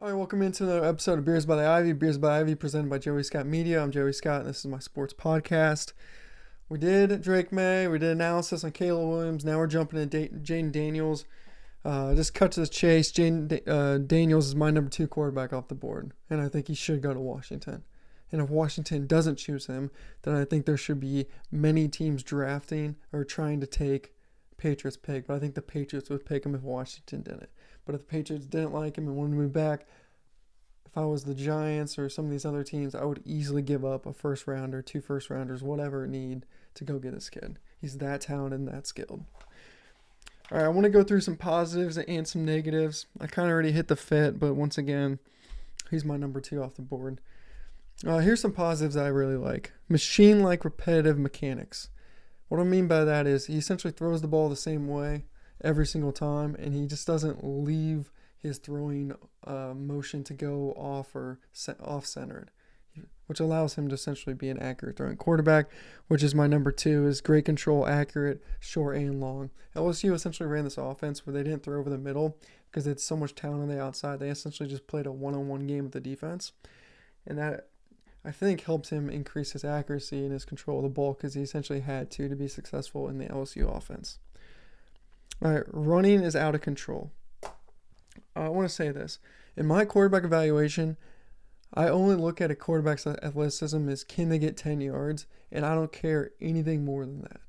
All right, welcome into another episode of Beers by the Ivy. Beers by Ivy, presented by Joey Scott Media. I'm Joey Scott, and this is my sports podcast. We did Drake May. We did analysis on Caleb Williams. Now we're jumping into Jayden Daniels. Just cut to the chase. Jayden Daniels is my number 2 quarterback off the board, and I think he should go to Washington. And if Washington doesn't choose him, then I think there should be many teams drafting or trying to take Patriots pick. But I think the Patriots would pick him if Washington didn't. But if the Patriots didn't like him and wanted to move back, if I was the Giants or some of these other teams, I would easily give up a first rounder, 2 first rounders, whatever it need to go get this kid. He's that talented and that skilled. All right, I want to go through some positives and some negatives. I kind of already hit the fit, but once again, he's my number 2 off the board. Here's some positives that I really like. Machine-like repetitive mechanics. What I mean by that is he essentially throws the ball the same way every single time, and he just doesn't leave his throwing motion to go off or off-centered, which allows him to essentially be an accurate throwing quarterback, which is my number 2, is great control, accurate, short and long. LSU essentially ran this offense where they didn't throw over the middle because they had so much talent on the outside. They essentially just played a one-on-one game with the defense, and that, I think, helped him increase his accuracy and his control of the ball because he essentially had to be successful in the LSU offense. All right, running is out of control. I want to say this. In my quarterback evaluation, I only look at a quarterback's athleticism as can they get 10 yards, and I don't care anything more than that.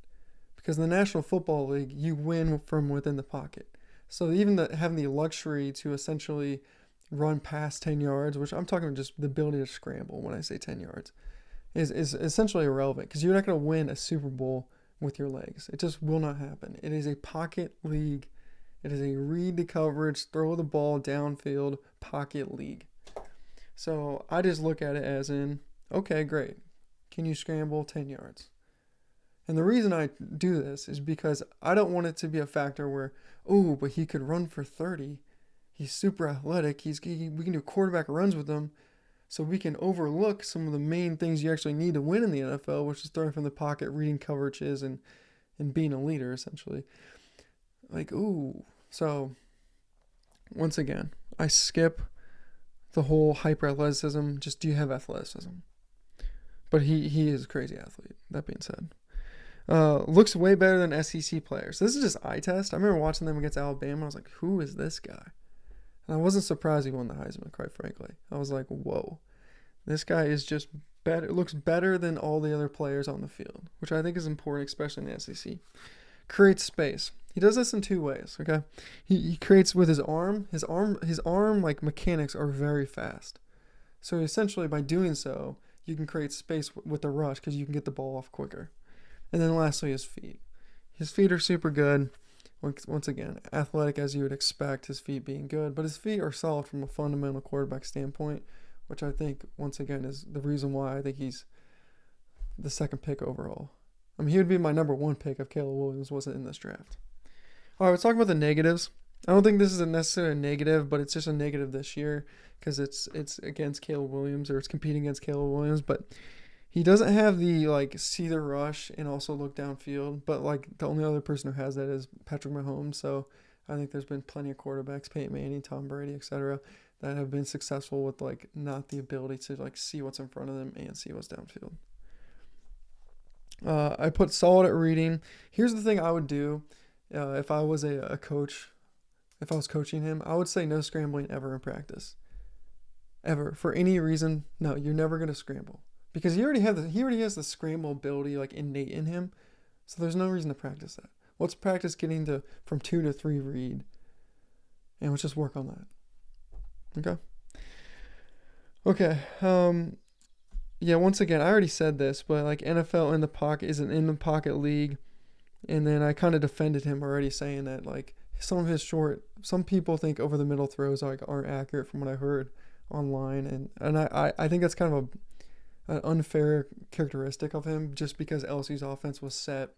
Because in the National Football League, you win from within the pocket. So even having the luxury to essentially run past 10 yards, which I'm talking about just the ability to scramble when I say 10 yards, is essentially irrelevant because you're not going to win a Super Bowl with your legs. It just will not happen. It is a pocket league. It is a read the coverage, throw the ball downfield pocket league. So I just look at it as in, okay, great. Can you scramble 10 yards? And the reason I do this is because I don't want it to be a factor where, oh, but he could run for 30. He's super athletic. We can do quarterback runs with him. So we can overlook some of the main things you actually need to win in the NFL, which is throwing from the pocket, reading coverages, and being a leader, essentially. Like, ooh. So, once again, I skip the whole hyper-athleticism. Just, do you have athleticism? But he is a crazy athlete, that being said. Looks way better than SEC players. This is just eye test. I remember watching them against Alabama. I was like, who is this guy? And I wasn't surprised he won the Heisman, quite frankly. I was like, whoa. This guy is just better, looks better than all the other players on the field, which I think is important, especially in the SEC. Creates space. He does this in 2 ways, okay? He creates with his arm. His arm like mechanics are very fast. So essentially by doing so, you can create space with the rush because you can get the ball off quicker. And then lastly, his feet. His feet are super good. Once again, athletic as you would expect, his feet being good, but his feet are solid from a fundamental quarterback standpoint, which I think, once again, is the reason why I think he's the 2nd pick overall. I mean, he would be my number 1 pick if Caleb Williams wasn't in this draft. All right, let's talk about the negatives. I don't think this is necessarily a negative, but it's just a negative this year because it's against Caleb Williams, or it's competing against Caleb Williams, but he doesn't have the, see the rush and also look downfield, but, the only other person who has that is Patrick Mahomes. So I think there's been plenty of quarterbacks, Peyton Manning, Tom Brady, etc., that have been successful with, not the ability to, see what's in front of them and see what's downfield. I put solid at reading. Here's the thing I would do if I was a coach. If I was coaching him, I would say no scrambling ever in practice. Ever. For any reason, no, you're never going to scramble. Because he already has the scramble ability innate in him, so there's no reason to practice that. Let's practice getting from 2 to 3 read, and let's just work on that. Okay. Yeah. Once again, I already said this, but NFL in the pocket is an in the pocket league, and then I kind of defended him already, saying that some of his some people think over the middle throws aren't accurate from what I heard online, and I think that's kind of an unfair characteristic of him just because LSU's offense was set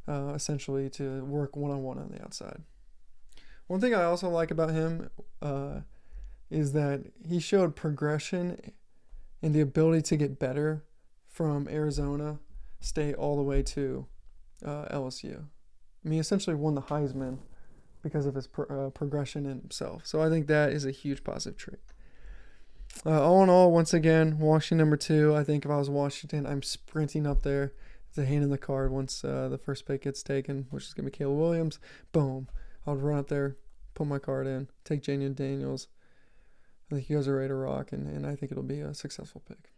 essentially to work one-on-one on the outside. One thing I also like about him is that he showed progression and the ability to get better from Arizona State all the way to LSU. I mean, he essentially won the Heisman because of his progression in himself. So I think that is a huge positive trait. All in all, once again, Washington number 2. I think if I was Washington, I'm sprinting up there. It's a hand in the card once the first pick gets taken, which is going to be Caleb Williams. Boom. I'll run up there, put my card in, take Jayden Daniels. I think you guys are ready to rock, and I think it'll be a successful pick.